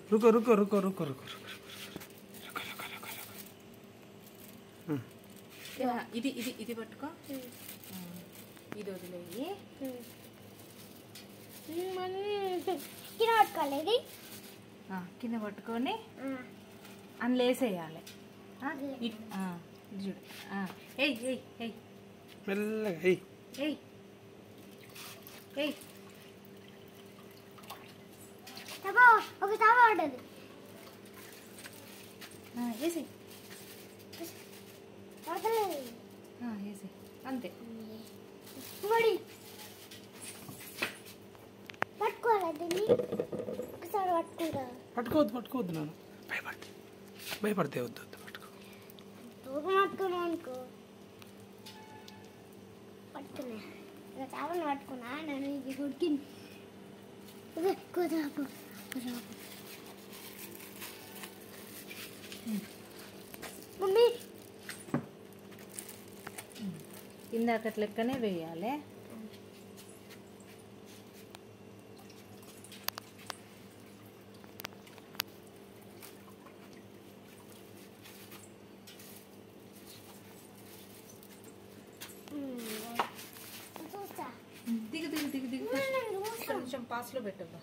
रुको रुको रुको रुको रुको ఇది ఇది ఇది పట్టుకో ఇది వదిలేయి కింద పట్టుకొని అందులో వేసేయాలి చూడు ఏయ్ ఏయ్ ఏయ్ మెల్లగా ఏయ్ ఏయ్ ఏయ్ ఒక తవ ఉండదు వేసి పడతలేదు వేసి అంతే మరి పట్టుకోవాలి దీన్ని ఒకసారి పట్టుకుంటా పట్టుకోవద్దు పట్టుకోవద్దు నాన్న భయపడితే వద్దు వద్దు పట్టుకో దూరం పట్టుకున్నావు అనుకో పట్టుకున్నా ఇక చేపలు పట్టుకున్నా నన్ను ఇది కొడుకింది కుదాపు కుదాపు మమ్మీ ఇందాకటి లెక్కనే వేయాలి దిగు దిగు దిగు దిగు కొంచెం పాస్లో పెట్టబ్బా